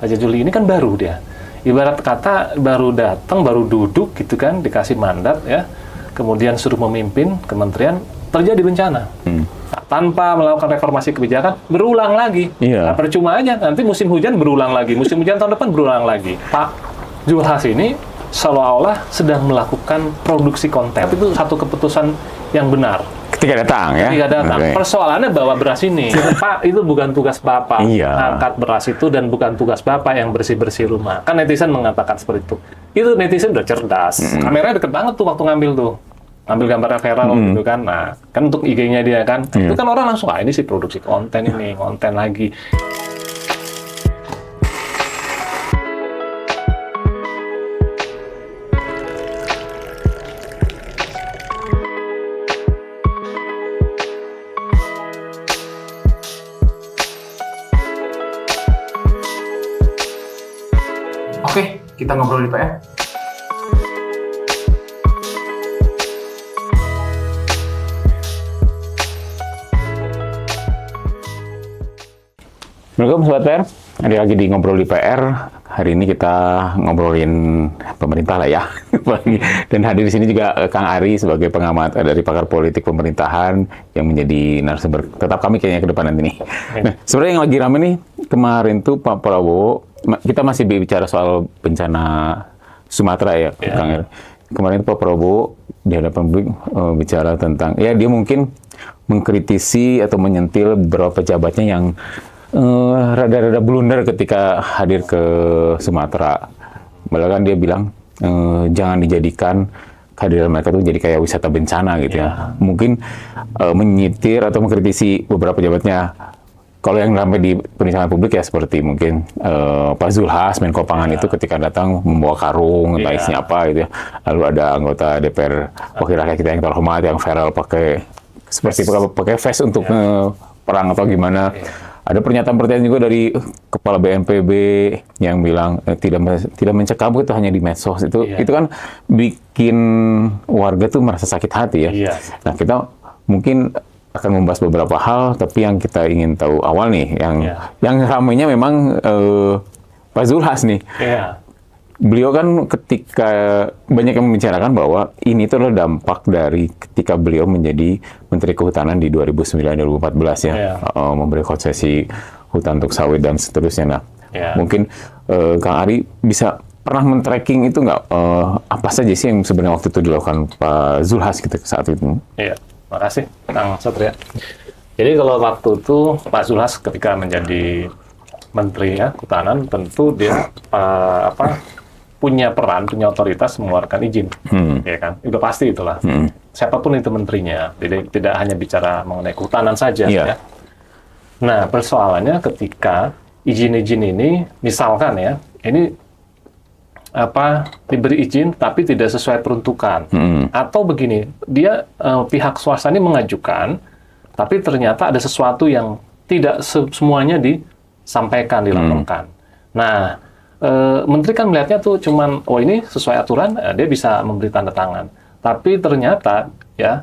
Pak Jazuli ini kan baru dia. Ibarat kata baru datang, baru duduk gitu kan, dikasih mandat ya. Kemudian suruh memimpin kementerian, terjadi bencana. Nah, tanpa melakukan reformasi kebijakan, berulang lagi. Nah, percuma aja, nanti musim hujan berulang lagi. Musim hujan tahun depan berulang lagi. Pak Zulkifli Hasan ini seolah-olah sedang melakukan produksi konten. Itu satu keputusan yang benar. Ketika datang ya? Ketika datang. Okay. Persoalannya bawa beras ini. Pak, itu bukan tugas Bapak. Angkat beras itu dan bukan tugas Bapak yang bersih-bersih rumah. Kan netizen mengatakan seperti itu. Itu netizen udah cerdas. Kameranya deket banget tuh waktu ngambil tuh. Ambil gambarnya viral gitu kan. Nah, kan untuk IG-nya dia kan. Itu kan orang langsung, ini sih produksi konten ini, konten lagi. Oke, kita ngobrol di PR. Assalamualaikum Sobat PR, ada lagi di Ngobrol di PR. Hari ini kita ngobrolin pemerintah lah ya. Dan hadir di sini juga Kang Ari sebagai pengamat dari pakar politik pemerintahan yang menjadi narasumber tetap kami kayaknya ke depan nanti nih. Nah, sebenarnya yang lagi rame nih kemarin tuh Pak Prabowo, kita masih bicara soal bencana Sumatera ya, Kang Ari. Kemarin Pak Prabowo di hadapan publik bicara tentang, ya dia mungkin mengkritisi atau menyentil beberapa pejabatnya yang rada-rada blunder ketika hadir ke Sumatera. Bahkan dia bilang jangan dijadikan kehadiran mereka itu jadi kayak wisata bencana gitu ya. Mungkin menyitir atau mengkritisi beberapa pejabatnya. Kalau yang ramai di perbincangan publik ya seperti mungkin Pak Zulhas, Menko Pangan itu ketika datang membawa karung, entah isinya apa gitu ya. Lalu ada anggota DPR wakil rakyat kita yang terhormat yang viral pakai seperti pakai vest untuk perang atau gimana. Ada pernyataan-pernyataan juga dari Kepala BNPB yang bilang tidak mencekam itu hanya di medsos. Itu kan bikin warga tuh merasa sakit hati ya. Nah, kita mungkin akan membahas beberapa hal, tapi yang kita ingin tahu awal nih, yang ramainya memang Pak Zulhas nih. Beliau kan ketika banyak yang membicarakan bahwa ini tuh adalah dampak dari ketika beliau menjadi Menteri Kehutanan di 2009-2014 ya, memberi konsesi hutan untuk sawit dan seterusnya. Nah, mungkin Kang Ari bisa pernah men-tracking itu nggak, apa saja sih yang sebenarnya waktu itu dilakukan Pak Zulhas gitu saat itu? Iya, makasih Kang Satria. Jadi kalau waktu itu Pak Zulhas ketika menjadi Menteri ya Kehutanan, tentu dia punya peran, punya otoritas mengeluarkan izin, ya kan? Udah pasti itulah. Siapapun itu menterinya, tidak hanya bicara mengenai kehutanan saja. Ya. Nah, persoalannya ketika izin-izin ini, misalkan ya, ini diberi izin tapi tidak sesuai peruntukan, atau begini, dia pihak swasta ini mengajukan, tapi ternyata ada sesuatu yang tidak semuanya disampaikan, dilaporkan. Nah, Menteri kan melihatnya tuh cuman, ini sesuai aturan, dia bisa memberi tanda tangan. Tapi ternyata ya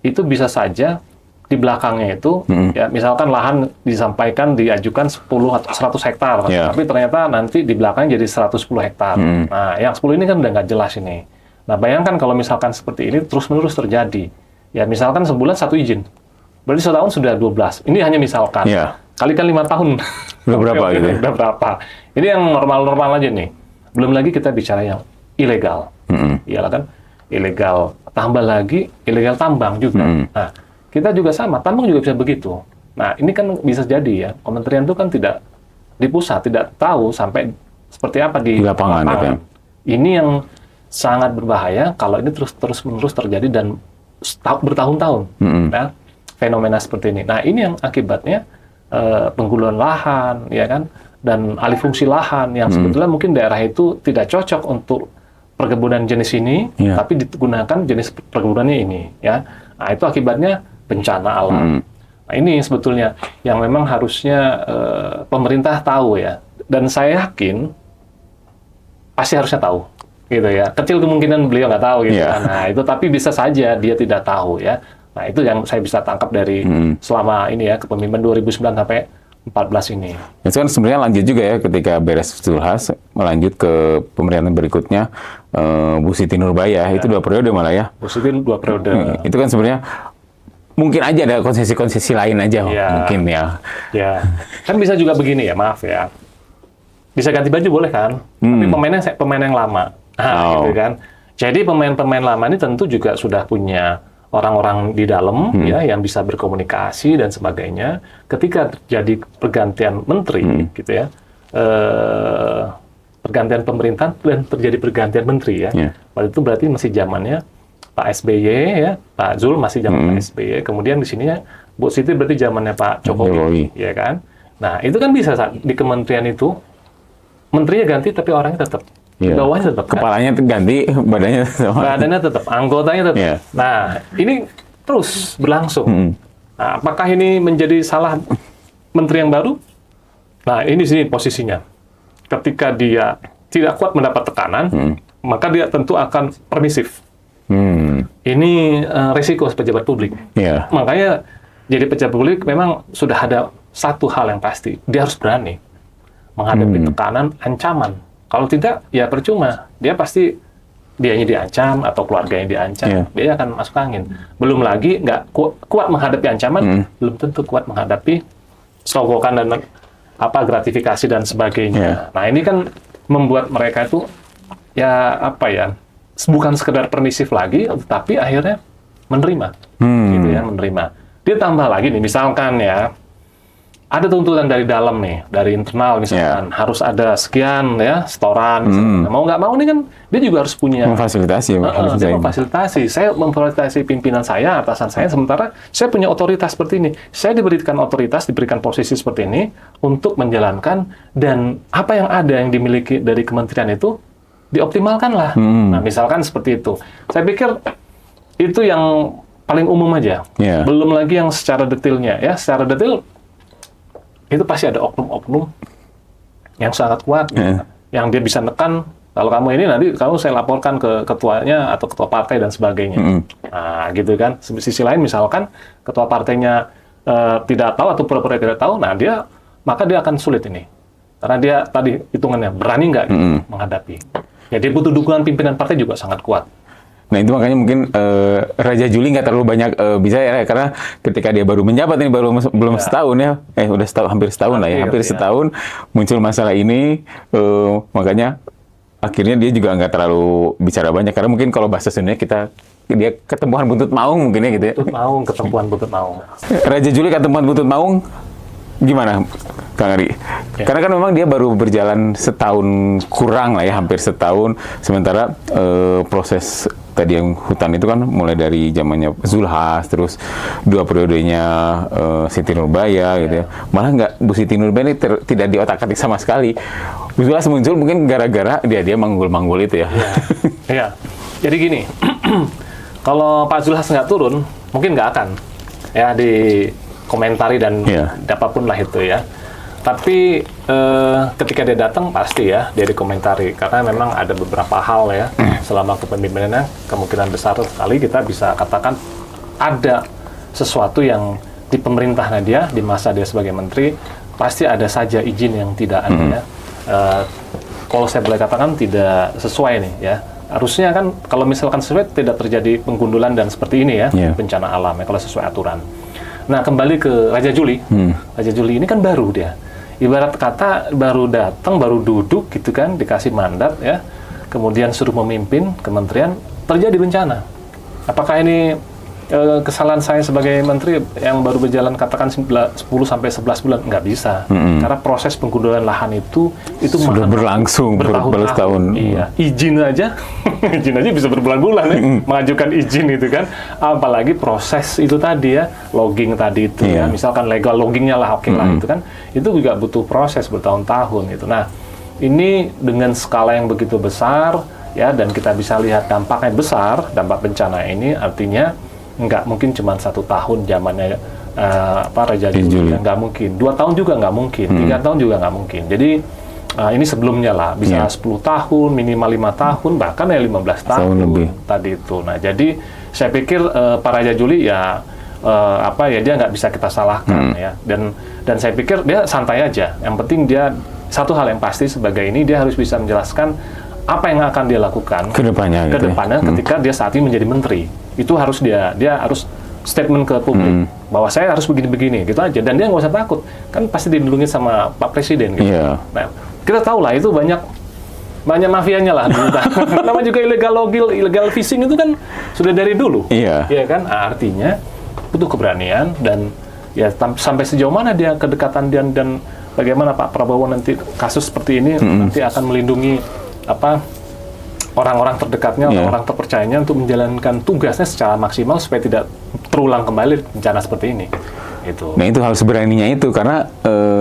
itu bisa saja di belakangnya itu, ya misalkan lahan disampaikan diajukan 10 atau 100 hektar, tapi ternyata nanti di belakangnya jadi 110 hektar. Nah, yang 10 ini kan udah nggak jelas ini. Nah, bayangkan kalau misalkan seperti ini terus-menerus terjadi. Ya misalkan sebulan 1 izin, berarti setahun sudah 12. Ini hanya misalkan. Kalikan 5 tahun. Udah berapa gitu? Udah berapa? Ini yang normal-normal aja nih. Belum lagi kita bicara yang ilegal. Iyalah kan? Ilegal. Tambah lagi, ilegal tambang juga. Nah, kita juga sama. Tambang juga bisa begitu. Nah, ini kan bisa jadi ya. Kementerian itu kan tidak di pusat, tidak tahu sampai seperti apa di lapangan. Ini yang sangat berbahaya kalau ini terus-menerus terjadi dan bertahun-tahun. Ya, fenomena seperti ini. Nah, ini yang akibatnya pengguluan lahan, ya kan, dan alih fungsi lahan yang sebetulnya mungkin daerah itu tidak cocok untuk perkebunan jenis ini, tapi digunakan jenis perkebunannya ini, ya. Nah, itu akibatnya bencana alam. Nah, ini sebetulnya yang memang harusnya pemerintah tahu ya, dan saya yakin pasti harusnya tahu, gitu ya. Kecil kemungkinan beliau nggak tahu, gitu. Nah, itu tapi bisa saja dia tidak tahu, ya. Nah, itu yang saya bisa tangkap dari selama ini ya, kepemimpinan 2009 sampai 14 ini. Itu kan sebenarnya lanjut juga ya ketika beres Zulhas, melanjut ke pemerintahan berikutnya Bu Siti Nurbaya, itu 2 periode malah ya. Bu Siti 2 periode. Itu kan sebenarnya mungkin aja ada konsesi-konsesi lain aja mungkin ya. Ya, kan bisa juga begini ya, maaf ya. Bisa ganti baju boleh kan? Tapi pemain yang lama. Gitu kan. Jadi pemain-pemain lama ini tentu juga sudah punya orang-orang di dalam ya yang bisa berkomunikasi dan sebagainya. Ketika terjadi pergantian menteri gitu ya. Pergantian pemerintahan dan terjadi pergantian menteri ya. Pada itu berarti masih zamannya Pak SBY ya, Pak Zul masih zaman Pak SBY. Kemudian di sini Bu Siti berarti zamannya Pak Jokowi, ya kan? Nah itu kan bisa di kementerian itu menterinya ganti tapi orangnya tetap, bawahnya tetap. Kepalanya ganti, badannya tetap, anggotanya tetap. Nah ini terus berlangsung. Nah, apakah ini menjadi salah menteri yang baru? Nah ini sini posisinya. Ketika dia tidak kuat mendapat tekanan, maka dia tentu akan permisif. Ini risiko pejabat publik. Makanya jadi pejabat publik memang sudah ada satu hal yang pasti, dia harus berani menghadapi tekanan, ancaman. Kalau tidak, ya percuma. Dia pasti dianya diancam atau keluarganya diancam, dia akan masuk angin. Belum lagi nggak kuat menghadapi ancaman, belum tentu kuat menghadapi sogokan dan gratifikasi dan sebagainya. Nah ini kan membuat mereka itu ya bukan sekedar permisif lagi, tapi akhirnya menerima, gitu ya, menerima. Dia tambah lagi nih, misalkan ya, ada tuntutan dari dalam nih, dari internal misalkan, harus ada sekian ya, setoran, misalkan. Mau nggak mau nih kan, dia juga harus punya memfasilitasi. Dia memfasilitasi. Saya memfasilitasi pimpinan saya, atasan saya, sementara saya punya otoritas seperti ini. Saya diberikan otoritas, diberikan posisi seperti ini untuk menjalankan, dan apa yang ada yang dimiliki dari kementerian itu dioptimalkan lah. Nah, misalkan seperti itu. Saya pikir itu yang paling umum aja. Belum lagi yang secara detailnya. Ya, secara detail itu pasti ada oknum-oknum yang sangat kuat, yang dia bisa nekan. Kalau kamu ini nanti saya laporkan ke ketuanya atau ketua partai dan sebagainya. Nah, gitu kan. Sisi lain misalkan ketua partainya tidak tahu atau pura-pura tidak tahu, nah maka dia akan sulit ini. Karena dia tadi hitungannya berani nggak menghadapi. Jadi butuh dukungan pimpinan partai juga sangat kuat. Nah itu makanya mungkin Raja Juli nggak terlalu banyak bisa ya, karena ketika dia baru menjabat ini belum setahun ya, udah hampir setahun lah ya, hampir setahun muncul masalah ini, makanya akhirnya dia juga nggak terlalu bicara banyak, karena mungkin kalau bahasa Sunda dia ketempuhan buntut maung mungkin ya gitu ya. Ketempuhan buntut maung. Raja Juli ketempuhan buntut maung. Gimana, Kang Ari? Karena kan memang dia baru berjalan setahun kurang lah ya, hampir setahun. Sementara proses tadi yang hutan itu kan mulai dari zamannya Zulhas, terus 2 periodenya Siti Nurbaya gitu ya. Malah nggak, Bu Siti Nurbaya ini tidak diotak-atik sama sekali. Zulhas muncul mungkin gara-gara dia manggul-manggul itu ya. Iya. Jadi gini, kalau Pak Zulhas nggak turun, mungkin nggak akan ya komentari dan apapun lah itu ya. Tapi ketika dia datang pasti ya dia dikomentari, karena memang ada beberapa hal ya selama kepemimpinannya kemungkinan besar sekali kita bisa katakan ada sesuatu yang di pemerintahan dia, di masa dia sebagai menteri, pasti ada saja izin yang tidak ada ya. Kalau saya boleh katakan tidak sesuai nih ya. Harusnya kan kalau misalkan sesuai tidak terjadi penggundulan dan seperti ini ya, bencana alam ya, kalau sesuai aturan. Nah, kembali ke Raja Juli. Raja Juli ini kan baru dia. Ibarat kata baru datang, baru duduk gitu kan, dikasih mandat ya. Kemudian suruh memimpin kementerian, terjadi bencana. Apakah ini kesalahan saya sebagai menteri yang baru berjalan katakan 10 sampai 11 bulan? Nggak bisa. Karena proses penggundulan lahan itu sudah berlangsung bertahun-tahun. Iya. Izin aja bisa berbulan-bulan ya, mengajukan izin itu kan. Apalagi proses itu tadi ya, logging tadi itu ya. Misalkan legal loggingnya lah, oke lah itu kan. Itu juga butuh proses bertahun-tahun itu. Nah, ini dengan skala yang begitu besar ya, dan kita bisa lihat dampaknya besar, dampak bencana ini artinya nggak mungkin cuma 1 tahun zamannya Raja Juli, nggak mungkin. 2 tahun juga nggak mungkin, 3 tahun juga nggak mungkin. Jadi ini sebelumnya lah, bisa 10 tahun, minimal 5 tahun, bahkan ya 15 tahun lebih tadi itu. Nah, jadi saya pikir Pak Raja Juli ya dia nggak bisa kita salahkan ya. Dan saya pikir dia santai aja. Yang penting dia satu hal yang pasti sebagai ini dia harus bisa menjelaskan apa yang akan dia lakukan ke depannya ketika dia saat ini menjadi menteri. Itu harus dia harus statement ke publik bahwa saya harus begini-begini gitu aja, dan dia nggak usah takut, kan pasti dilindungi sama Pak Presiden gitu. Nah, kita tahu lah itu banyak mafianya lah. Namanya juga illegal logging, illegal fishing itu kan sudah dari dulu. Iya kan? Nah, artinya butuh keberanian dan ya sampai sejauh mana dia kedekatan dan bagaimana Pak Prabowo nanti kasus seperti ini nanti akan melindungi orang-orang terdekatnya, orang-orang terpercayanya untuk menjalankan tugasnya secara maksimal supaya tidak terulang kembali bencana seperti ini. Nah itu harus beraninya itu, karena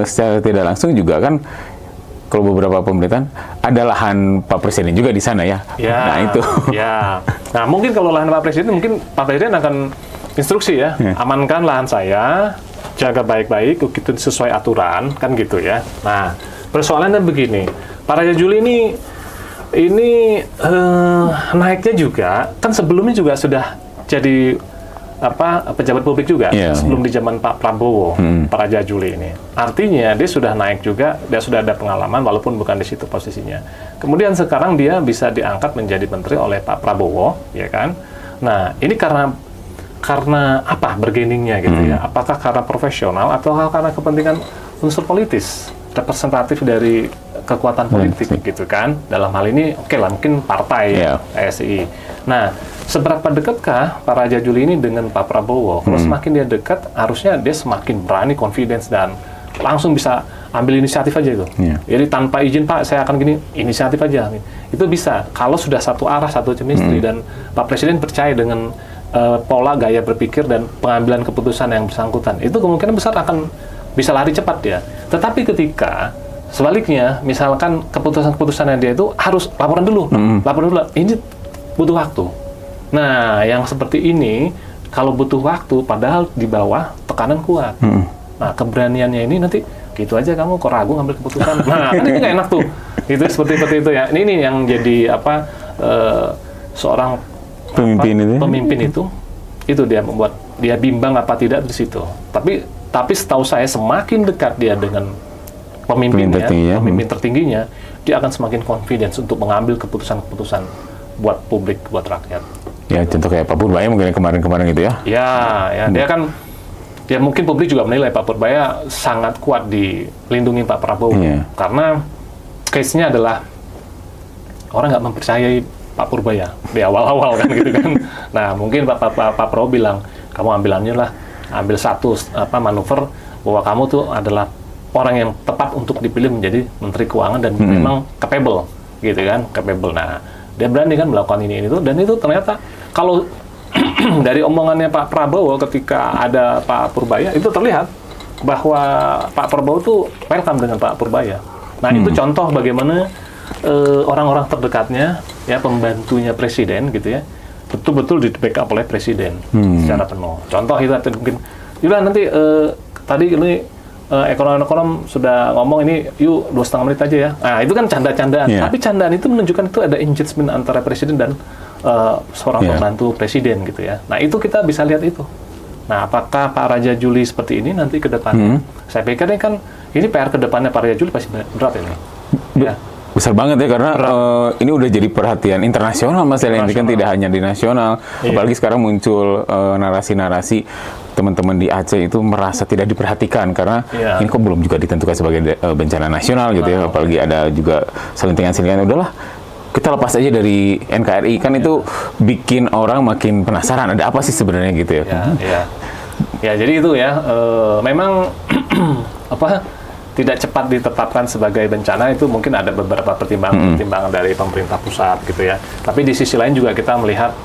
secara tidak langsung juga kan kalau beberapa pemerintahan ada lahan Pak Presiden juga di sana ya. Nah itu. Nah mungkin kalau lahan Pak Presiden, mungkin Pak Presiden akan instruksi ya, amankan lahan saya, jaga baik-baik, gitu sesuai aturan, kan gitu ya. Nah persoalannya begini, Pak Raja Juli ini naiknya juga kan sebelumnya juga sudah jadi pejabat publik juga sebelum di zaman Pak Prabowo, Pak Raja Juli ini. Artinya dia sudah naik juga, dia sudah ada pengalaman walaupun bukan di situ posisinya. Kemudian sekarang dia bisa diangkat menjadi menteri oleh Pak Prabowo, ya kan? Nah ini karena apa bergeningnya gitu ya? Apakah karena profesional atau karena kepentingan unsur politis, representatif dari kekuatan politik gitu kan? Dalam hal ini lah mungkin partai PSI. Nah, seberapa dekatkah Pak Raja Juli ini dengan Pak Prabowo? Kalau semakin dia dekat, harusnya dia semakin berani, confidence, dan langsung bisa ambil inisiatif aja itu. Jadi tanpa izin Pak, saya akan gini, inisiatif aja. Itu bisa kalau sudah satu arah, satu chemistry, dan Pak Presiden percaya dengan pola gaya berpikir dan pengambilan keputusan yang bersangkutan. Itu kemungkinan besar akan bisa lari cepat dia. Tetapi ketika sebaliknya, misalkan keputusan-keputusannya dia itu harus laporan dulu, ini butuh waktu. Nah, yang seperti ini, kalau butuh waktu, padahal di bawah tekanan kuat. Nah, keberaniannya ini nanti, gitu aja kamu kok ragu ngambil keputusan. Nah, kan ini nggak enak tuh. Itu seperti itu ya. Ini yang jadi seorang pemimpin itu dia membuat dia bimbang apa tidak di situ. Tapi setahu saya semakin dekat dia dengan pemimpinnya, pemimpin tertingginya, dia akan semakin confidence untuk mengambil keputusan-keputusan buat publik, buat rakyat. Ya, contoh kayak Pak Purbaya mungkin kemarin-kemarin gitu ya. Dia kan, ya mungkin publik juga menilai Pak Purbaya sangat kuat dilindungi Pak Prabowo. Karena case-nya adalah orang nggak mempercayai Pak Purbaya di awal-awal kan gitu kan. Nah, mungkin Pak Prabowo bilang, kamu ambil satu manuver bahwa kamu tuh adalah orang yang tepat untuk dipilih menjadi Menteri Keuangan dan memang capable, gitu kan, capable. Nah, dia berani kan melakukan ini itu, dan itu ternyata kalau dari omongannya Pak Prabowo ketika ada Pak Purbaya, itu terlihat bahwa Pak Prabowo tuh welcome dengan Pak Purbaya. Nah, itu contoh bagaimana orang-orang terdekatnya, ya pembantunya Presiden gitu ya, betul-betul di backup oleh Presiden secara penuh. Contoh itu mungkin, yaudah nanti tadi ini ekonom-ekonom sudah ngomong ini, yuk 2,5 menit aja ya. Nah, itu kan canda-candaan. Tapi candaan itu menunjukkan itu ada engagement antara Presiden dan seorang pembantu Presiden gitu ya. Nah, itu kita bisa lihat itu. Nah, apakah Pak Raja Juli seperti ini nanti ke depannya? Saya pikir ini PR ke depannya Pak Raja Juli pasti berat ini. Besar banget ya, karena ini udah jadi perhatian internasional masalah ini kan, tidak hanya di nasional. Apalagi sekarang muncul narasi-narasi teman-teman di Aceh itu merasa tidak diperhatikan karena ini kok belum juga ditentukan sebagai bencana nasional gitu ya. Apalagi ada juga selentingan-selentingan, udahlah kita lepas aja dari NKRI, kan itu bikin orang makin penasaran ada apa sih sebenarnya gitu ya. Ya, jadi itu ya memang tidak cepat ditetapkan sebagai bencana, itu mungkin ada beberapa pertimbangan dari pemerintah pusat gitu ya. Tapi di sisi lain juga kita melihat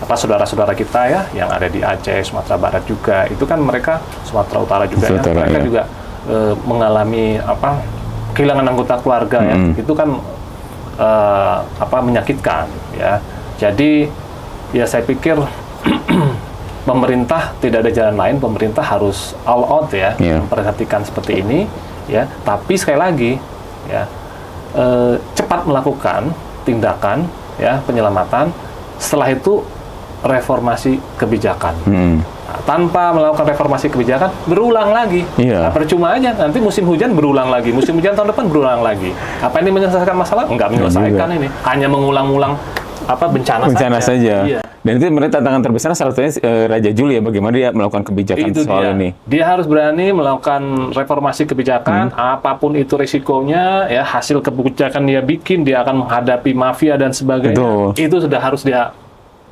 saudara-saudara kita ya yang ada di Aceh, Sumatera Barat juga, itu kan mereka, Sumatera Utara juga mereka juga mengalami kehilangan anggota keluarga ya. Itu kan menyakitkan ya. Jadi ya saya pikir pemerintah tidak ada jalan lain, pemerintah harus all out ya, memperhatikan seperti ini ya. Tapi sekali lagi ya, cepat melakukan tindakan ya penyelamatan, setelah itu reformasi kebijakan. tanpa melakukan reformasi kebijakan berulang lagi. Iya. Nah, percuma aja, nanti musim hujan berulang lagi, musim hujan tahun depan berulang lagi. Apa ini menyelesaikan masalah? Enggak menyelesaikan ini, hanya mengulang-ulang bencana saja. Iya. Dan itu sebenarnya tantangan terbesar salah satunya Raja Juli ya, bagaimana dia melakukan kebijakan Itu soal ini. Dia harus berani melakukan reformasi kebijakan, apapun itu risikonya, ya hasil kebijakan dia bikin, dia akan menghadapi mafia dan sebagainya. Betul. Itu sudah harus dia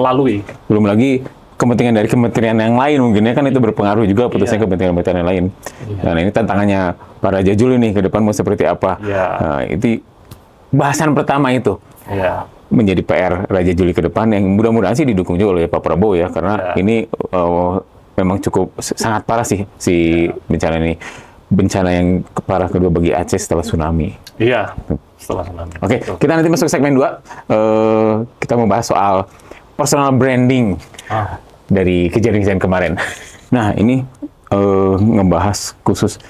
lalui. Belum lagi kepentingan dari kementerian yang lain mungkin ya, kan itu berpengaruh juga putusnya kepentingan-kementerian yang lain. Nah ini tantangannya para Raja Juli nih ke depan mau seperti apa. Nah, itu bahasan pertama itu. Iya. Menjadi PR Raja Juli ke depan yang mudah-mudahan sih didukung juga oleh Pak Prabowo ya, karena ini memang cukup sangat parah sih si bencana ini. Bencana yang parah kedua bagi Aceh setelah tsunami. Iya, setelah tsunami. Oke, kita nanti masuk segmen 2. Kita membahas soal personal branding dari kejadian-kejadian kemarin. Nah, ini ngebahas khusus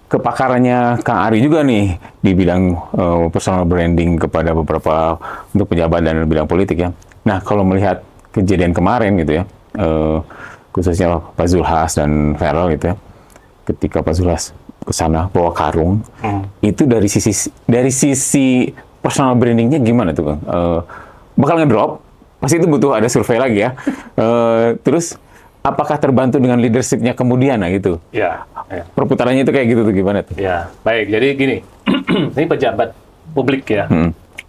kepakarannya Kang Ari juga nih di bidang personal branding kepada beberapa untuk pejabat dan bidang politik ya. Nah, kalau melihat kejadian kemarin gitu ya, khususnya Pak Zulhas dan Ferel gitu ya, ketika Pak Zulhas ke sana bawa karung, itu dari sisi personal brandingnya gimana tuh Kang? Bakal ngedrop? Pasti itu butuh ada survei lagi ya. Terus apakah terbantu dengan leadership-nya kemudian nah gitu? Ya. Perputarannya itu kayak gitu tuh gimana tuh? Ya, baik. Jadi gini, ini pejabat publik ya,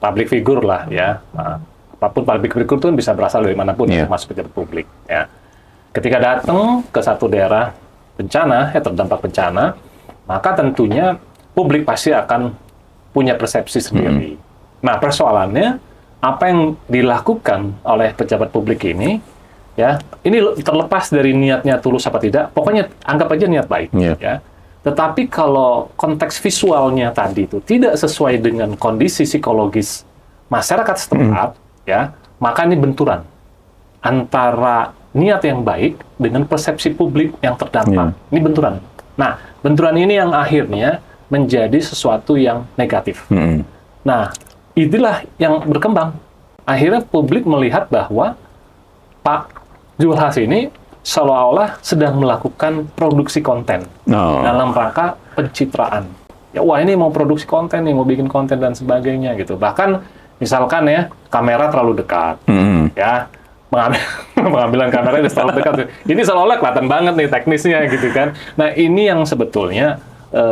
public figure lah ya. Nah, apapun public figure itu bisa berasal dari manapun, termasuk pejabat publik. Ya. Ketika datang ke satu daerah bencana, terdampak bencana, maka tentunya publik pasti akan punya persepsi sendiri. Nah, persoalannya apa yang dilakukan oleh pejabat publik ini? Ya, ini terlepas dari niatnya tulus apa tidak, pokoknya anggap aja niat baik. Ya. Tetapi kalau konteks visualnya tadi itu tidak sesuai dengan kondisi psikologis masyarakat setempat, ya, maka ini benturan antara niat yang baik dengan persepsi publik yang terdampak. Ini benturan. Nah, benturan ini yang akhirnya menjadi sesuatu yang negatif. Nah, itulah yang berkembang. Akhirnya publik melihat bahwa Pak Zulhas ini seolah-olah sedang melakukan produksi konten dalam rangka pencitraan. Ya, wah ini mau produksi konten nih, mau bikin konten dan sebagainya gitu. Bahkan misalkan ya kamera terlalu dekat, ya pengambilan kamera udah terlalu dekat. Ini seolah-olah kelihatan banget nih teknisnya gitu kan. Nah ini yang sebetulnya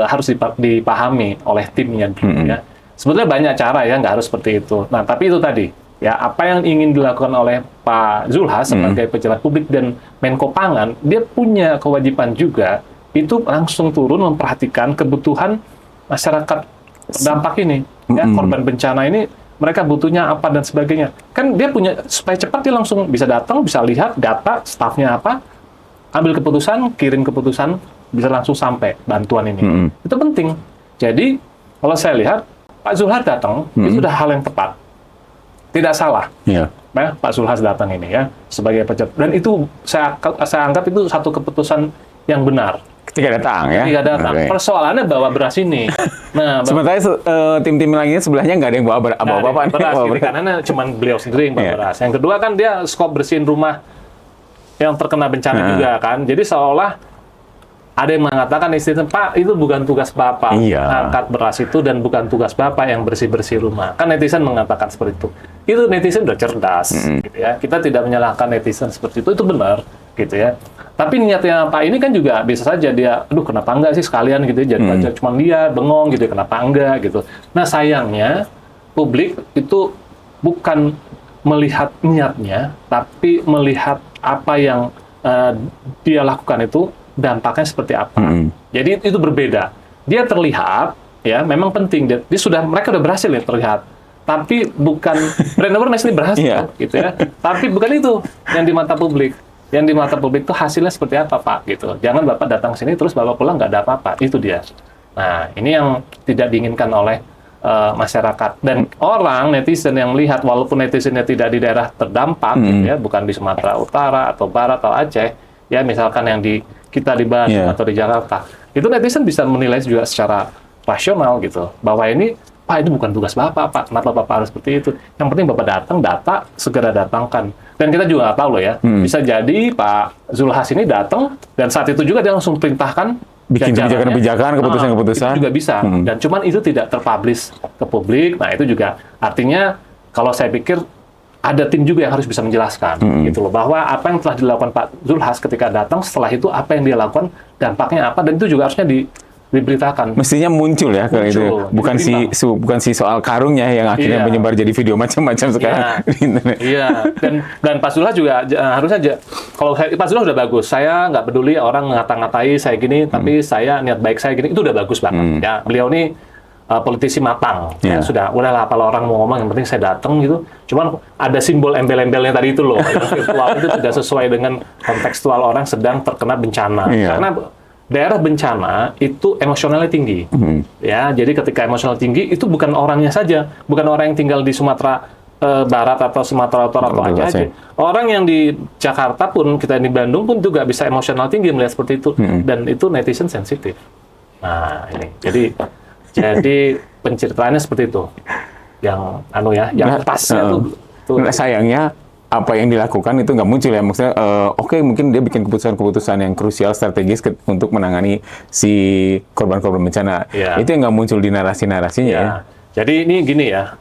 harus dipahami oleh timnya. Ya. Sebetulnya banyak cara ya, nggak harus seperti itu. Nah tapi itu tadi. Ya, apa yang ingin dilakukan oleh Pak Zulhas sebagai pejabat publik dan Menko Pangan, dia punya kewajiban juga itu langsung turun memperhatikan kebutuhan masyarakat terdampak ini. Ya, korban bencana ini, mereka butuhnya apa dan sebagainya. Kan dia punya, supaya cepat dia langsung bisa datang, bisa lihat data, stafnya apa, ambil keputusan, kirim keputusan, bisa langsung sampai bantuan ini. Itu penting. Jadi, kalau saya lihat, Pak Zulhas datang, itu sudah hal yang tepat. Tidak salah, ya, Pak Zulhas datang ini ya sebagai pejabat, dan itu saya anggap itu satu keputusan yang benar. Ketika datang ya. Ketika datang. Persoalannya bawa beras ini. Nah, sementara tim-tim lainnya sebelahnya nggak ada yang bawa apa-apa. Beras, karena cuma beliau sendiri yang bawa beras. Yang kedua kan dia skop bersihin rumah yang terkena bencana juga kan. Jadi seolah ada yang mengatakan istilahnya, Pak, itu bukan tugas Bapak angkat beras itu dan bukan tugas Bapak yang bersih-bersih rumah. Kan netizen mengatakan seperti itu. Itu netizen udah cerdas, gitu ya. Kita tidak menyalahkan netizen seperti itu benar, gitu ya. Tapi niatnya Pak ini kan juga bisa saja dia, aduh kenapa enggak sih sekalian gitu ya, jadi baca cuma dia bengong gitu, kenapa enggak gitu. Nah sayangnya publik itu bukan melihat niatnya, tapi melihat apa yang dia lakukan itu dampaknya seperti apa. Jadi itu berbeda. Dia terlihat, ya memang penting. Mereka udah berhasil ya terlihat. Tapi bukan brand awareness ini berhasil, gitu ya. Tapi bukan itu yang di mata publik. Yang di mata publik itu hasilnya seperti apa, Pak? Gitu. Jangan Bapak datang sini terus Bapak pulang nggak ada apa-apa. Itu dia. Nah, ini yang tidak diinginkan oleh masyarakat. Dan orang netizen yang lihat, walaupun netizennya tidak di daerah terdampak, gitu ya, bukan di Sumatera Utara atau Barat atau Aceh, ya misalkan yang kita di Bandung atau di Jakarta, itu netizen bisa menilai juga secara rasional gitu, bahwa ini Pak, itu bukan tugas Bapak, Pak. Kenapa Bapak harus seperti itu? Yang penting Bapak datang, data segera datangkan. Dan kita juga nggak tahu loh ya. Bisa jadi Pak Zulkifli Hasan ini datang dan saat itu juga dia langsung perintahkan bikin jajarannya. kebijakan, keputusan-keputusan. Itu juga bisa. Dan cuman itu tidak terpublish ke publik. Nah, itu juga artinya kalau saya pikir ada tim juga yang harus bisa menjelaskan gitu loh, bahwa apa yang telah dilakukan Pak Zulkifli Hasan ketika datang, setelah itu apa yang dia lakukan, dampaknya apa, dan itu juga harusnya diberitakan. Mestinya muncul ya kalau itu. Bukan si soal karungnya yang akhirnya menyebar jadi video macam-macam sekarang di internet. Iya. Dan Pak Zulkifli juga harusnya kalau Pak Zulkifli udah bagus. Saya nggak peduli orang ngata-ngatai saya gini, tapi saya niat baik saya gini, itu udah bagus banget. Ya, beliau ini politisi matang. Ya, udahlah kalau orang mau ngomong yang penting saya datang gitu. Cuman ada simbol embel-embelnya tadi itu loh. Yang virtual itu tidak sesuai dengan kontekstual orang sedang terkena bencana. Karena daerah bencana itu emosionalnya tinggi. Ya, jadi ketika emosional tinggi itu bukan orangnya saja, bukan orang yang tinggal di Sumatera Barat atau Sumatera Utara atau aja. Orang yang di Jakarta pun, kita di Bandung pun juga bisa emosional tinggi melihat seperti itu. Dan itu netizen sensitif. Nah, ini. Jadi penceritaannya seperti itu. Yang pasnya tuh. Sayangnya apa yang dilakukan itu nggak muncul ya. Maksudnya, oke, mungkin dia bikin keputusan-keputusan yang krusial, strategis untuk menangani si korban-korban bencana. Itu yang nggak muncul di narasi-narasinya ya. Jadi ini gini ya,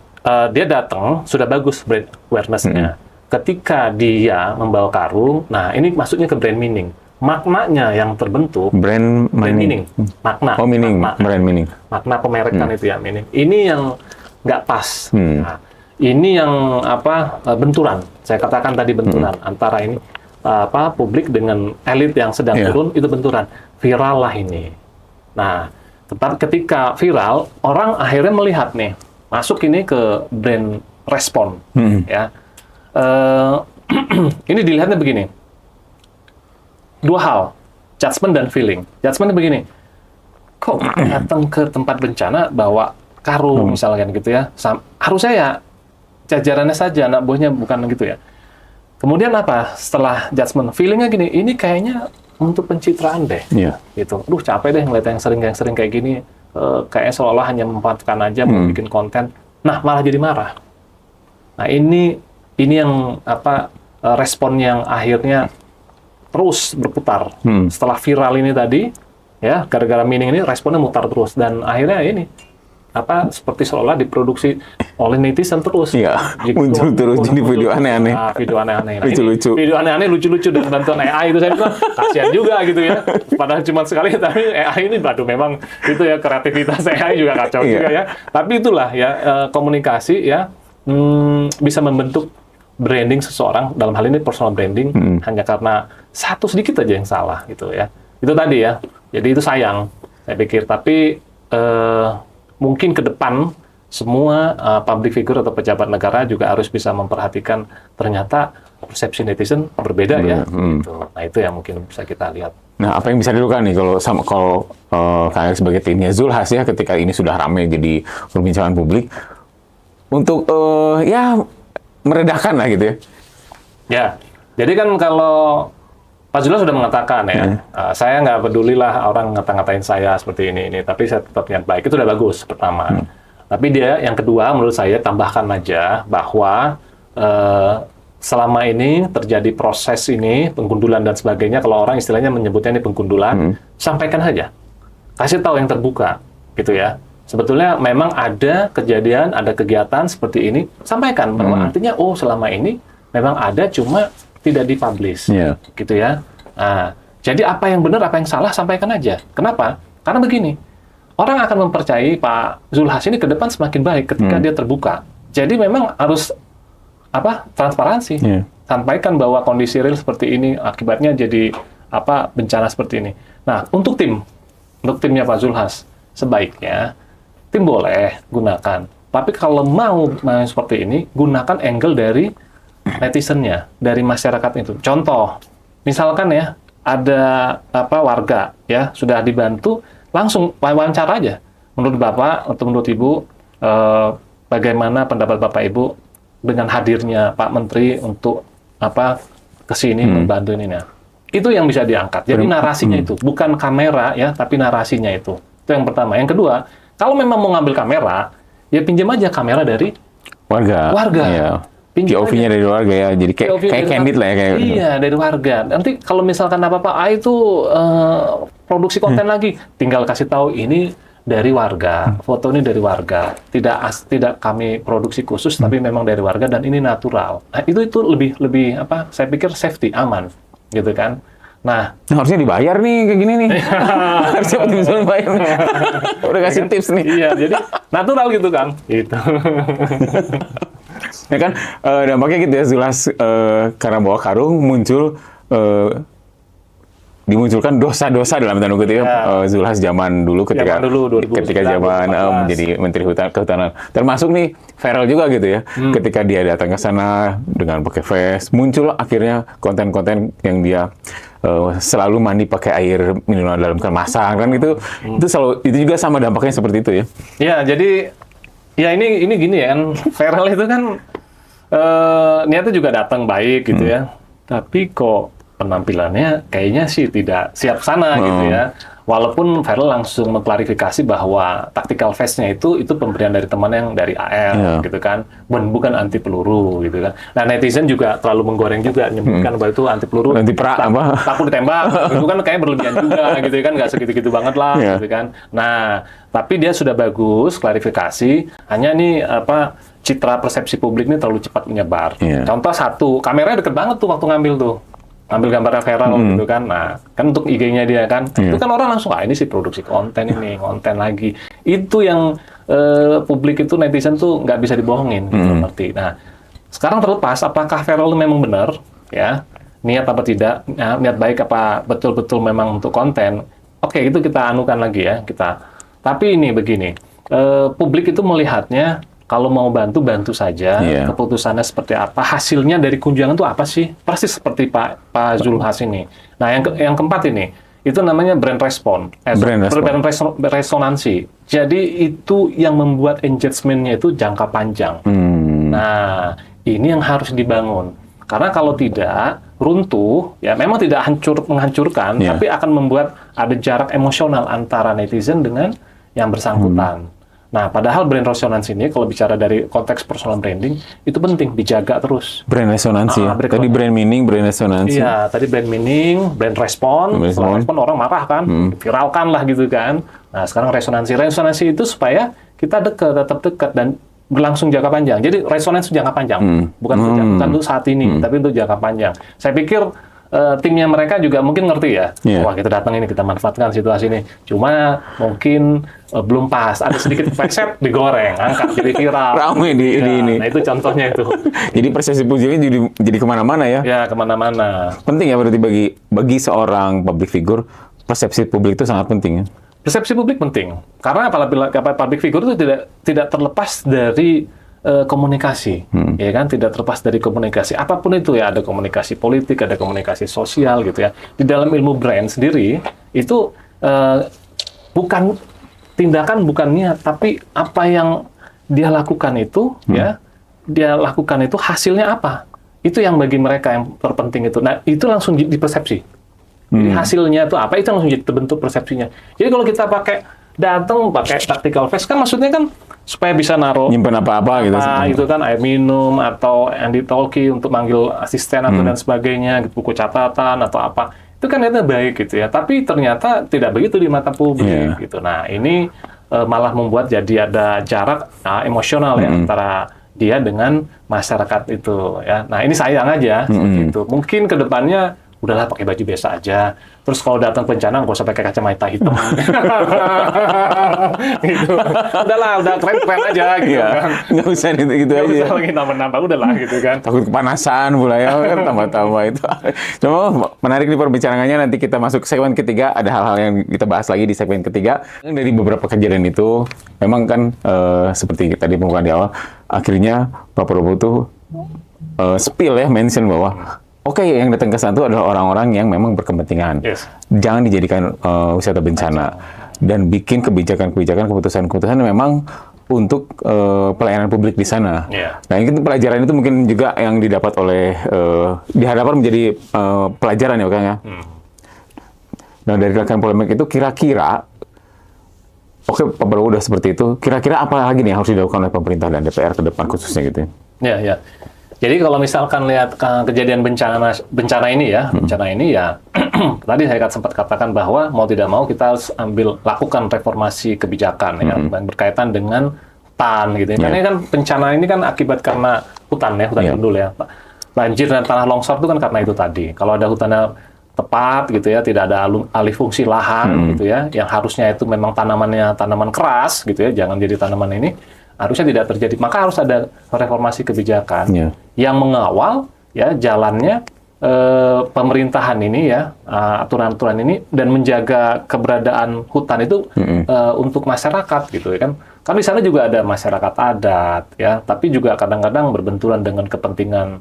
dia datang, sudah bagus brand awareness-nya. Ketika dia membawa karung, nah ini masuknya ke brand meaning. Maknanya yang terbentuk, brand meaning. Makna. Oh, meaning. Brand meaning. Makna pemerekan itu ya, meaning. Ini yang nggak pas. Nah, ini yang benturan. Saya katakan tadi benturan antara ini publik dengan elit yang sedang turun, itu benturan. Viral lah ini. Nah, ketika viral, orang akhirnya melihat nih, masuk ini ke brand respon. Ya, ini dilihatnya begini. Dua hal, judgment dan feeling. Judgment begini, kok datang ke tempat bencana bawa karung misalkan gitu ya, harusnya ya jajarannya saja, anak buahnya bukan gitu ya. Kemudian apa? Setelah judgment, feelingnya gini, ini kayaknya untuk pencitraan deh. Gitu. Aduh, capek deh ngeliat yang sering kayak gini, kayaknya seolah hanya memanfaatkan aja mau bikin konten. Nah, malah jadi marah. Nah, ini yang respon yang akhirnya terus berputar. Setelah viral ini tadi, ya, gara-gara meaning ini responnya mutar terus, dan akhirnya ini seperti seolah diproduksi oleh netizen terus. Muncul terus jadi video aneh-aneh. Video aneh-aneh. Lucu-lucu. Video aneh-aneh, lucu-lucu, dan bantuan AI itu saya bilang kasihan juga gitu ya. Padahal cuma sekali, tapi AI ini memang itu ya, kreativitas AI juga kacau juga ya. Tapi itulah ya, komunikasi ya bisa membentuk branding seseorang, dalam hal ini personal branding, hanya karena satu sedikit aja yang salah gitu ya. Itu tadi ya. Jadi itu sayang, saya pikir. Tapi mungkin ke depan semua public figure atau pejabat negara juga harus bisa memperhatikan ternyata persepsi netizen berbeda ya. Gitu. Nah, itu yang mungkin bisa kita lihat. Nah, apa yang bisa dilakukan nih kalau kalian sebagai timnya Zulkifli Hasan ya, ketika ini sudah ramai jadi perbincangan publik untuk meredahkan lah gitu ya. Ya, jadi kan kalau Pak Zulkifli sudah mengatakan ya, saya nggak peduli lah orang ngata-ngatain saya seperti ini, tapi saya tetap niat baik. Itu udah bagus pertama. Tapi dia yang kedua, menurut saya tambahkan aja bahwa selama ini terjadi proses ini penggundulan dan sebagainya, kalau orang istilahnya menyebutnya ini penggundulan, sampaikan aja, kasih tahu yang terbuka, gitu ya. Sebetulnya memang ada kejadian, ada kegiatan seperti ini, sampaikan bahwa artinya selama ini memang ada, cuma tidak dipublish, gitu ya. Nah, jadi apa yang benar, apa yang salah, sampaikan aja. Kenapa? Karena begini, orang akan mempercayai Pak Zulkifli Hasan ini ke depan semakin baik ketika dia terbuka. Jadi memang harus transparansi. Sampaikan bahwa kondisi real seperti ini, akibatnya jadi bencana seperti ini. Nah, untuk timnya Pak Zulkifli Hasan, sebaiknya tim boleh gunakan. Tapi kalau mau seperti ini, gunakan angle dari netizennya, dari masyarakat itu. Contoh, misalkan ya, ada warga ya sudah dibantu, langsung wawancara aja. Menurut Bapak atau menurut Ibu, bagaimana pendapat Bapak Ibu dengan hadirnya Pak Menteri untuk kesini membantu ini? Nah, itu yang bisa diangkat. Jadi narasinya itu, bukan kamera ya, tapi narasinya itu. Itu yang pertama. Yang kedua, kalau memang mau ngambil kamera, ya pinjam aja kamera dari Warga. Iya. POV-nya dari warga ya, jadi kayak candid lah ya. Kayak. Iya, dari warga. Nanti kalau misalkan apa-apa, itu produksi konten lagi, tinggal kasih tahu ini dari warga, foto ini dari warga, tidak kami produksi khusus, tapi memang dari warga dan ini natural. Nah, itu lebih apa? Saya pikir safety, aman, gitu kan. Nah, harusnya dibayar nih kayak gini nih. Harusnya betul-betul bayar. Udah kasih tips nih. Iya, jadi natural gitu kan. Gitu. Ya kan, dampaknya gitu ya, Zulhas karena bawa karung dimunculkan dosa-dosa dalam tanda kutip Zulhas zaman dulu ketika zaman menjadi Menteri Kehutanan. Termasuk nih viral juga gitu ya, ketika dia datang ke sana dengan pakai vest, muncul akhirnya konten-konten yang dia selalu mandi pakai air mineral dalam kemasan kan itu juga sama dampaknya seperti itu ya. Ya, jadi ya ini gini ya kan, viral itu kan niatnya juga datang baik gitu ya. Tapi kok penampilannya kayaknya sih tidak siap sana gitu ya. Walaupun viral langsung mengklarifikasi bahwa tactical vest-nya itu pemberian dari teman yang dari AR gitu kan, bukan anti peluru gitu kan. Nah, netizen juga terlalu menggoreng juga, menyebutkan bahwa itu anti peluru, takut ditembak, itu kan kayak berlebihan juga gitu kan, nggak segitu-gitu banget lah gitu kan. Nah, tapi dia sudah bagus klarifikasi, hanya nih apa citra persepsi publik ini terlalu cepat menyebar. Contoh satu, kameranya deket banget tuh waktu ngambil tuh. Ambil gambarnya viral gitu kan. Nah, kan untuk IG-nya dia kan. Itu kan orang langsung, ini sih produksi konten ini, konten lagi. Itu yang publik itu, netizen tuh nggak bisa dibohongin, gitu ngerti. Nah, sekarang terlepas apakah viral itu memang benar, ya, niat apa tidak, niat baik apa betul-betul memang untuk konten. Oke, itu kita anukan lagi ya, kita. Tapi ini begini, publik itu melihatnya, kalau mau bantu saja, keputusannya seperti apa, hasilnya dari kunjungan itu apa sih? Persis seperti Pak Zulhas ini. Nah, yang keempat ini, itu namanya brand resonansi. Jadi itu yang membuat engagement-nya itu jangka panjang. Nah, ini yang harus dibangun. Karena kalau tidak, runtuh, ya memang tidak menghancurkan, tapi akan membuat ada jarak emosional antara netizen dengan yang bersangkutan. Nah, padahal brand resonansi ini, kalau bicara dari konteks personal branding, itu penting, dijaga terus. Brand resonansi tadi brand meaning, brand resonansi. Iya, tadi brand meaning, brand respon. Kalau respon orang marah kan, viralkan lah gitu kan. Nah, sekarang resonansi. Resonansi itu supaya kita tetap dekat, dan berlangsung jangka panjang. Jadi, resonansi jangka panjang. Bukan untuk saat ini, tapi untuk jangka panjang. Saya pikir timnya mereka juga mungkin ngerti ya. Wah, kita datang ini, kita manfaatkan situasi ini. Cuma mungkin belum pas, ada sedikit kepleset, digoreng, angkat jadi viral. Ramai di ini. Nah, itu contohnya itu. Jadi persepsi publiknya jadi kemana-mana ya? Ya, kemana-mana. Penting ya berarti bagi seorang public figure, persepsi publik itu sangat penting ya? Persepsi publik penting. Karena apabila public figure itu tidak terlepas dari komunikasi, ya kan, tidak terlepas dari komunikasi apapun itu ya, ada komunikasi politik, ada komunikasi sosial gitu ya. Di dalam ilmu brand sendiri itu bukan tindakan, bukan niat, tapi apa yang dia lakukan itu ya, dia lakukan itu hasilnya apa? Itu yang bagi mereka yang terpenting itu. Nah, itu langsung dipersepsi. Jadi hasilnya itu apa? Itu langsung jadi terbentuk persepsinya. Jadi kalau kita datang pakai tactical vest kan maksudnya kan supaya bisa naruh nyimpen apa-apa gitu. Itu kan air minum atau handy-talkie untuk manggil asisten atau dan sebagainya, buku catatan atau apa. Itu kan niatnya baik gitu ya. Tapi ternyata tidak begitu di mata publik gitu. Nah, ini malah membuat jadi ada jarak emosional ya antara dia dengan masyarakat itu ya. Nah, ini sayang aja seperti itu. Mungkin ke depannya udahlah pakai baju biasa aja. Terus kalau datang bencana nggak usah pakai kacamata hitam. Gitu. Udahlah, udah keren-keren aja gitu kan. Nggak usah gitu aja. Nggak usah lagi nambah-nambah, udahlah gitu kan. Takut kepanasan pula ya, kan tambah-tambah itu. Cuma menarik nih perbincangannya, nanti kita masuk ke segmen ketiga, ada hal-hal yang kita bahas lagi di segmen ketiga. Dari beberapa kejadian itu, memang kan seperti tadi pembukaan di awal, akhirnya Pak Prabowo tuh spill ya, mention bahwa oke, yang datang ke sana itu adalah orang-orang yang memang berkepentingan. Jangan dijadikan wisata bencana. Dan bikin kebijakan-kebijakan, keputusan-keputusan memang untuk pelayanan publik di sana. Nah, itu pelajaran itu mungkin juga yang didapat oleh, diharapkan menjadi pelajaran ya, Kang ya. Nah, dari rekan polemik itu kira-kira Oke, Pak Prabowo udah seperti itu. Kira-kira apa lagi nih yang harus dilakukan oleh pemerintah dan DPR ke depan khususnya gitu? Ya, ya. Jadi kalau misalkan lihat kejadian bencana ini ya, tadi saya sempat katakan bahwa mau tidak mau kita harus lakukan reformasi kebijakan ya, yang berkaitan dengan hutan gitu. Karena ini kan bencana ini kan akibat karena hutan gundul ya. Banjir dan tanah longsor itu kan karena itu tadi. Kalau ada hutannya tepat gitu ya, tidak ada alih fungsi lahan gitu ya, yang harusnya itu memang tanamannya tanaman keras gitu ya, jangan jadi tanaman ini, harusnya tidak terjadi. Maka harus ada reformasi kebijakan yang mengawal ya jalannya pemerintahan ini ya, aturan-aturan ini, dan menjaga keberadaan hutan itu untuk masyarakat gitu ya kan. Kan di sana juga ada masyarakat adat ya, tapi juga kadang-kadang berbenturan dengan kepentingan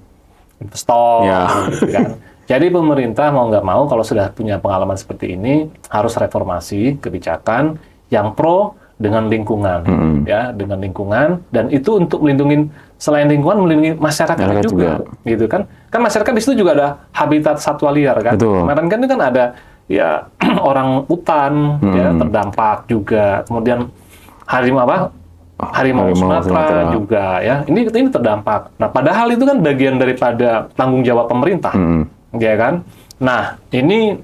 investor gitu kan. Jadi pemerintah mau nggak mau kalau sudah punya pengalaman seperti ini harus reformasi kebijakan yang pro dengan lingkungan, ya, dengan lingkungan, dan itu untuk melindungi selain lingkungan melindungi masyarakat juga, gitu kan? Kan masyarakat di situ juga ada habitat satwa liar kan. Kemarin kan itu kan ada ya orang hutan ya terdampak juga, kemudian harimau Sumatera juga ya. Ini terdampak. Nah, padahal itu kan bagian daripada tanggung jawab pemerintah. Ya kan? Nah, ini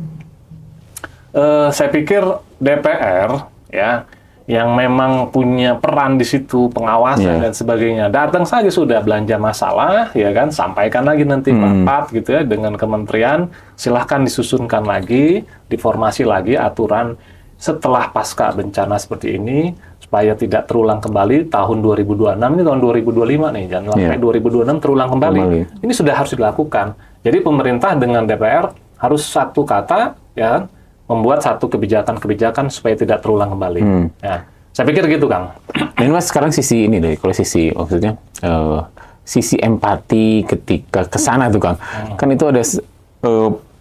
saya pikir DPR ya yang memang punya peran di situ, pengawasan dan sebagainya. Datang saja sudah belanja masalah ya kan, sampaikan lagi nanti rapat gitu ya dengan kementerian, silahkan disusunkan lagi, diformasi lagi aturan setelah pasca bencana seperti ini supaya tidak terulang kembali tahun 2026 ini tahun 2025 nih, jangan sampai 2026 terulang kembali. Ini sudah harus dilakukan. Jadi pemerintah dengan DPR harus satu kata, ya, membuat satu kebijakan-kebijakan supaya tidak terulang kembali. Ya, saya pikir gitu, Kang. Dan Mas sekarang sisi ini deh, kalau sisi maksudnya sisi empati ketika kesana tuh, Kang. Kan itu ada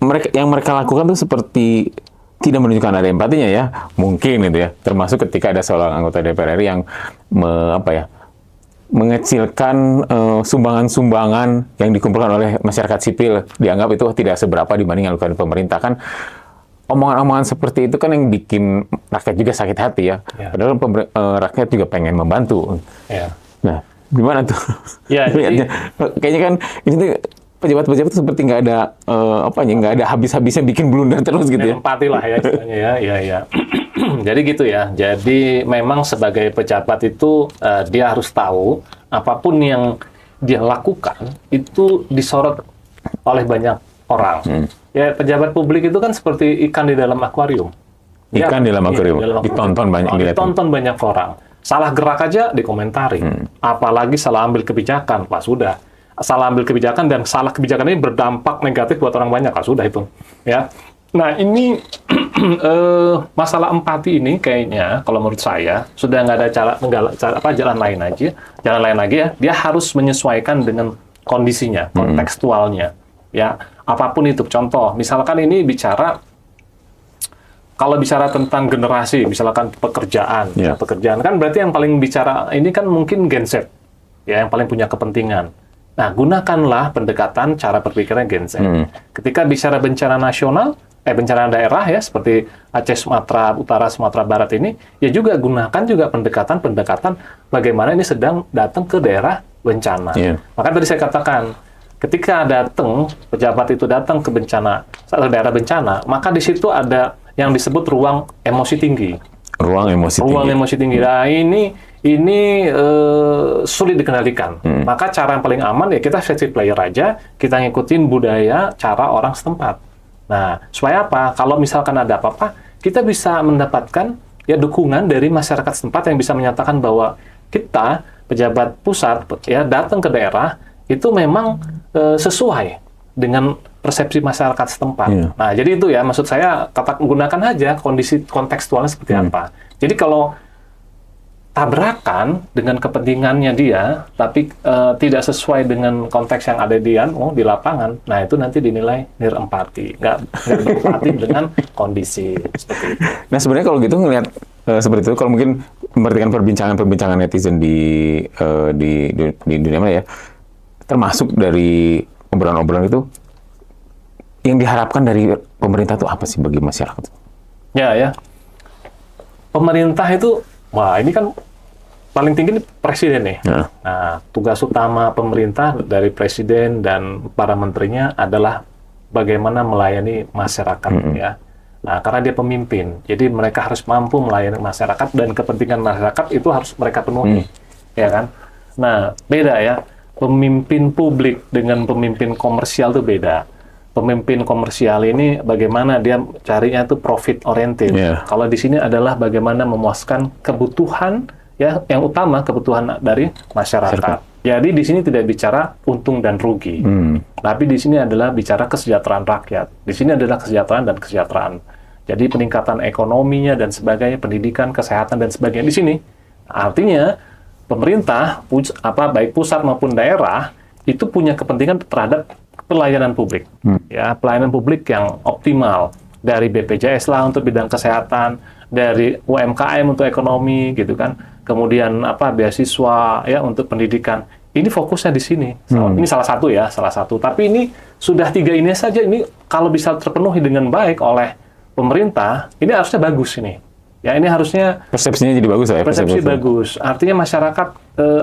mereka lakukan tuh seperti tidak menunjukkan ada empatinya ya, mungkin gitu ya. Termasuk ketika ada seorang anggota DPR RI yang mengecilkan sumbangan-sumbangan yang dikumpulkan oleh masyarakat sipil, dianggap itu tidak seberapa dibanding yang dilakukan pemerintah. Kan omongan-omongan seperti itu kan yang bikin rakyat juga sakit hati ya. Padahal rakyat juga pengen membantu. Nah, gimana tuh? Kayaknya kan ini pejabat-pejabat seperti nggak ada nggak ada habis-habisnya bikin blunder terus gitu ya. Empati lah ya istilahnya ya. Jadi gitu ya. Jadi memang sebagai pejabat itu dia harus tahu apapun yang dia lakukan itu disorot oleh banyak orang. Ya, pejabat publik itu kan seperti ikan di dalam akuarium. Ikan di dalam akuarium. Ditonton banyak orang. Salah gerak aja dikomentari. Apalagi salah ambil kebijakan, Pak, sudah. Salah ambil kebijakan dan salah kebijakan ini berdampak negatif buat orang banyak, sudah itu. Ya. Nah, ini masalah empati ini kayaknya kalau menurut saya sudah nggak ada jalan lain lagi ya. Dia harus menyesuaikan dengan kondisinya, kontekstualnya. Ya, apapun itu. Contoh, misalkan ini kalau bicara tentang generasi, misalkan pekerjaan kan berarti yang paling bicara ini kan mungkin Gen Z, ya, yang paling punya kepentingan. Nah, gunakanlah pendekatan cara berpikirnya Gen Z. Ketika bicara bencana nasional, bencana daerah ya, seperti Aceh, Sumatera Utara, Sumatera Barat ini, ya juga gunakan juga pendekatan bagaimana ini sedang datang ke daerah bencana. Maka tadi saya katakan, ketika pejabat itu datang ke daerah bencana, maka di situ ada yang disebut ruang emosi tinggi. Ruang emosi tinggi. Nah, ini sulit dikendalikan. Maka cara yang paling aman ya kita safety player aja, kita ngikutin budaya cara orang setempat. Nah, supaya apa? Kalau misalkan ada apa-apa, kita bisa mendapatkan ya dukungan dari masyarakat setempat yang bisa menyatakan bahwa kita pejabat pusat ya datang ke daerah itu memang sesuai dengan persepsi masyarakat setempat. Nah, jadi itu ya, maksud saya gunakan aja kondisi kontekstualnya seperti apa. Jadi kalau tabrakan dengan kepentingannya dia, tapi tidak sesuai dengan konteks yang ada di lapangan, nah itu nanti dinilai nirempati, nggak berempati dengan kondisi seperti itu. Nah, sebenarnya kalau gitu ngelihat seperti itu, kalau mungkin memperhatikan perbincangan netizen di dunia mana ya, termasuk dari obrolan-obrolan itu, yang diharapkan dari pemerintah itu apa sih bagi masyarakat? Ya. pemerintah itu, wah ini kan paling tinggi ini presiden nih. Ya. Nah, tugas utama pemerintah dari presiden dan para menterinya adalah bagaimana melayani masyarakat ya. Nah, karena dia pemimpin, jadi mereka harus mampu melayani masyarakat dan kepentingan masyarakat itu harus mereka penuhi, ya kan? Nah, beda ya. Pemimpin publik dengan pemimpin komersial itu beda. Pemimpin komersial ini bagaimana dia carinya itu profit oriented. Yeah. Kalau di sini adalah bagaimana memuaskan kebutuhan ya yang utama kebutuhan dari masyarakat. Jadi di sini tidak bicara untung dan rugi, tapi di sini adalah bicara kesejahteraan rakyat. Di sini adalah kesejahteraan dan kesejahteraan. Jadi peningkatan ekonominya dan sebagainya, pendidikan, kesehatan dan sebagainya di sini. Artinya pemerintah, baik pusat maupun daerah itu punya kepentingan terhadap pelayanan publik, ya pelayanan publik yang optimal dari BPJS lah untuk bidang kesehatan, dari UMKM untuk ekonomi gitu kan. Kemudian beasiswa ya untuk pendidikan. Ini fokusnya di sini. Ini salah satu. Tapi ini sudah 3 ini saja. Ini kalau bisa terpenuhi dengan baik oleh pemerintah, ini harusnya bagus ini. Ya ini harusnya persepsinya jadi bagus ya. Persepsi bagus. Artinya masyarakat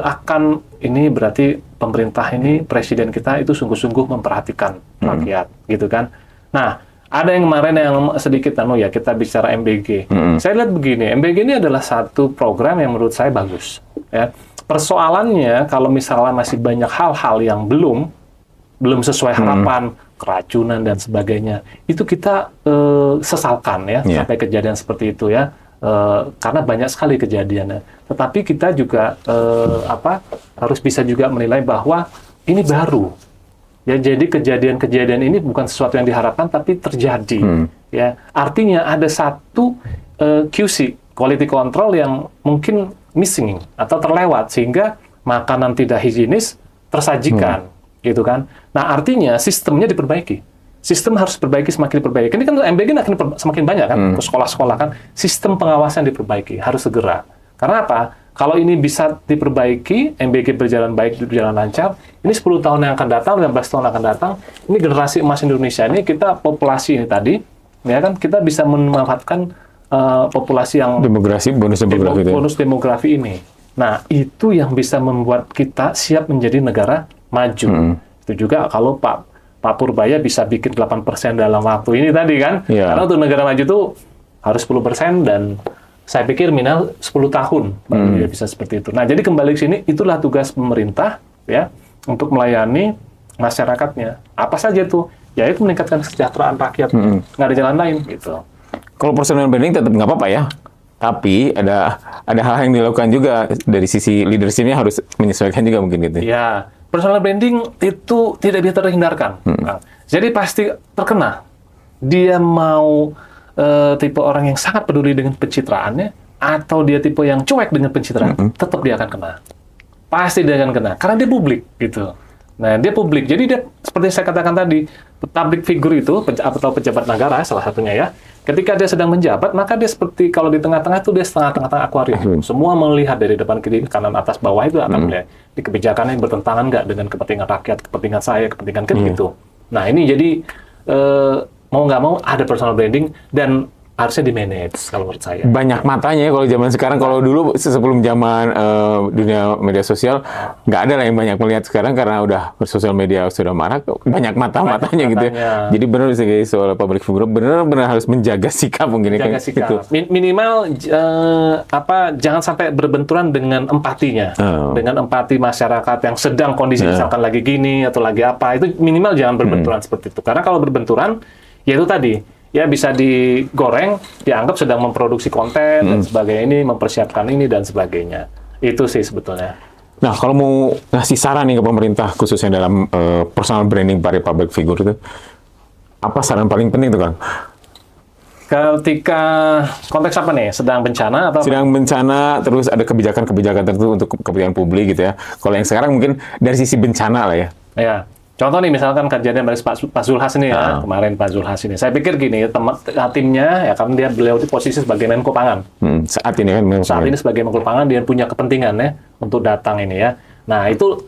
akan ini berarti pemerintah ini presiden kita itu sungguh-sungguh memperhatikan rakyat gitu kan. Nah, ada yang kemarin yang sedikit ya kita bicara MBG. Saya lihat begini, MBG ini adalah satu program yang menurut saya bagus. Ya. Persoalannya kalau misalnya masih banyak hal-hal yang belum sesuai harapan, keracunan dan sebagainya, itu kita sesalkan ya sampai kejadian seperti itu ya. Karena banyak sekali kejadiannya. Tetapi kita juga harus bisa juga menilai bahwa ini baru. Ya, jadi kejadian-kejadian ini bukan sesuatu yang diharapkan, tapi terjadi. Ya, artinya ada satu QC, quality control yang mungkin missing atau terlewat sehingga makanan tidak higienis tersajikan, gitu kan? Nah, artinya sistemnya diperbaiki. Sistem harus semakin diperbaiki. Ini kan MBG semakin banyak kan ke sekolah-sekolah kan. Sistem pengawasan diperbaiki harus segera. Karena apa? Kalau ini bisa diperbaiki, MBG berjalan baik, berjalan lancar, ini 10 tahun yang akan datang, 15 tahun yang akan datang, ini generasi emas Indonesia ini, kita populasi ini tadi, ya kan, kita bisa memanfaatkan populasi yang bonus demografi ini. Nah, itu yang bisa membuat kita siap menjadi negara maju. Itu juga kalau Pak Purbaya bisa bikin 8% dalam waktu ini tadi kan, karena untuk negara maju itu harus 10% dan saya pikir minimal 10 tahun baru dia bisa seperti itu. Nah, jadi kembali ke sini, itulah tugas pemerintah ya untuk melayani masyarakatnya. Apa saja tuh? Yaitu meningkatkan kesejahteraan rakyat. Nggak ada jalan lain gitu. Kalau personal branding tetap nggak apa-apa ya. Tapi ada hal yang dilakukan juga dari sisi leadership-nya harus menyesuaikan juga mungkin gitu. Ya, personal branding itu tidak bisa terhindarkan. Nah, jadi pasti terkena. Dia mau tipe orang yang sangat peduli dengan pencitraannya, atau dia tipe yang cuek dengan pencitraan, tetap dia akan kena. Pasti dia akan kena, karena dia publik, gitu. Nah, dia publik, jadi dia, seperti saya katakan tadi, public figure itu, atau pejabat negara, salah satunya ya, ketika dia sedang menjabat, maka dia seperti, kalau di tengah-tengah itu, dia setengah-tengah akuarium. Semua melihat dari depan, kiri, kanan, atas, bawah itu akan melihat. Di kebijakannya yang bertentangan nggak dengan kepentingan rakyat, kepentingan saya, kepentingan gitu. Nah, ini jadi mau nggak mau ada personal branding dan harusnya di-manage kalau menurut saya. Banyak matanya ya kalau zaman sekarang. Kalau dulu sebelum zaman dunia media sosial nggak ada lah yang banyak melihat. Sekarang karena udah sosial media sudah marak, banyak matanya gitu. Jadi benar sebagai soal public figure benar-benar harus menjaga sikap mungkin menjaga sikap. Gitu. Minimal jangan sampai berbenturan dengan empatinya. Dengan empati masyarakat yang sedang kondisi misalkan lagi gini atau lagi apa, itu minimal jangan berbenturan seperti itu. Karena kalau berbenturan ya itu tadi, ya bisa digoreng, dianggap sedang memproduksi konten dan sebagainya, ini mempersiapkan ini dan sebagainya. Itu sih sebetulnya. Nah, kalau mau ngasih saran nih ke pemerintah, khususnya dalam personal branding para public figure itu, apa saran paling penting tuh, Kang? Ketika konteks apa nih? Sedang bencana atau? Sedang bencana, terus ada kebijakan-kebijakan tertentu untuk kepentingan publik gitu ya. Kalau yang sekarang mungkin dari sisi bencana lah ya. Ya. Contoh nih, misalkan kejadian dari Pak Zulhas ini ya, kemarin Pak Zulhas ini. Saya pikir gini, timnya, ya karena beliau di posisi sebagai Menko Pangan. Saat ini kan Saat ini sebagai Menko Pangan, dia punya kepentingan ya untuk datang ini ya. Nah, itu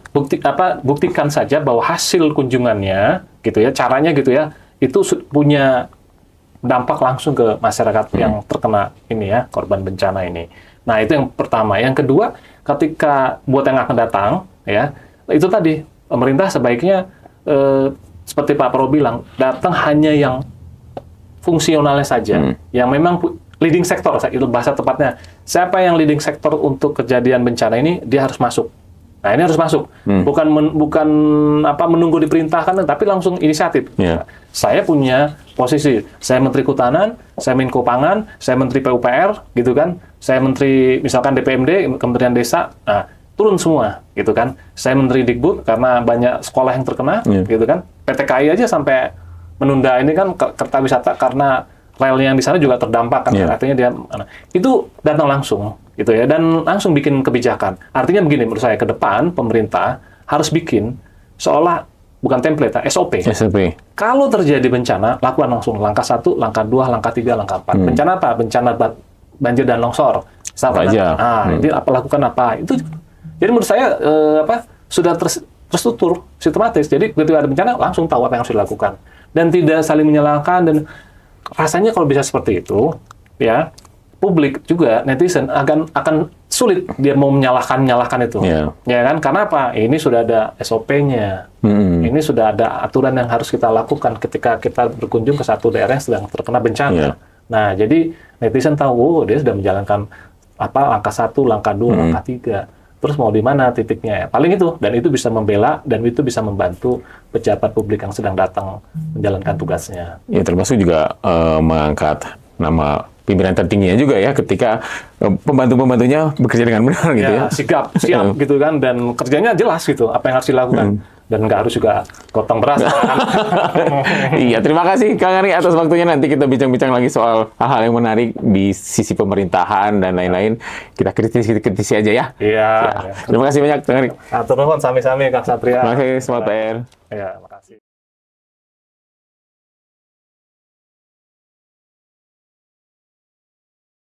buktikan saja bahwa hasil kunjungannya, gitu ya, caranya gitu ya, itu punya dampak langsung ke masyarakat yang terkena ini ya, korban bencana ini. Nah, itu yang pertama. Yang kedua, ketika buat yang akan datang, ya, itu tadi, pemerintah sebaiknya, seperti Pak Pro bilang, datang hanya yang fungsionalnya saja, yang memang leading sector, itu bahasa tepatnya. Siapa yang leading sector untuk kejadian bencana ini, dia harus masuk. Nah, ini harus masuk. Bukan menunggu diperintahkan, tapi langsung inisiatif. Yeah. Saya punya posisi, saya Menteri Kehutanan, saya Menko Pangan, saya Menteri PUPR, gitu kan. Saya Menteri, misalkan DPMD, Kementerian Desa, nah, turun semua, gitu kan. Saya Menteri Dikbud, karena banyak sekolah yang terkena, gitu kan. PT KAI aja sampai menunda ini kan Kertawisata, karena relnya yang di sana juga terdampak, kan. Artinya dia, itu datang langsung, gitu ya, dan langsung bikin kebijakan. Artinya begini, menurut saya, ke depan pemerintah harus bikin seolah bukan template, SOP. Kalau terjadi bencana, lakukan langsung langkah 1, langkah 2, langkah 3, langkah 4. Bencana apa? Bencana banjir dan longsor. Jadi lakukan apa? Itu. Jadi menurut saya sudah terstruktur, sistematis. Jadi ketika ada bencana langsung tahu apa yang harus dilakukan dan tidak saling menyalahkan. Dan rasanya kalau bisa seperti itu, ya, publik juga, netizen akan sulit dia mau menyalahkan itu, ya kan? Karena apa? Ini sudah ada SOP-nya, ini sudah ada aturan yang harus kita lakukan ketika kita berkunjung ke satu daerah yang sedang terkena bencana. Nah, jadi netizen tahu, dia sudah menjalankan langkah 1, langkah 2, langkah 3. Terus mau di mana titiknya? Paling itu, dan itu bisa membela dan itu bisa membantu pejabat publik yang sedang datang menjalankan tugasnya. Ya, termasuk juga mengangkat nama pimpinan tertingginya juga ya, ketika pembantu-pembantunya bekerja dengan benar gitu ya. Siap gitu kan, dan kerjanya jelas gitu, apa yang harus dilakukan. Dan nggak harus juga gotong beras. Iya, terima kasih Kang Ari atas waktunya. Nanti kita bincang-bincang lagi soal hal-hal yang menarik di sisi pemerintahan dan lain-lain. Kita kritisi aja ya. Iya. Terima kasih banyak Kang Ari. Atur nuhun sami-sami Kang Satria. Terima kasih, Smart PR. Iya, makasih.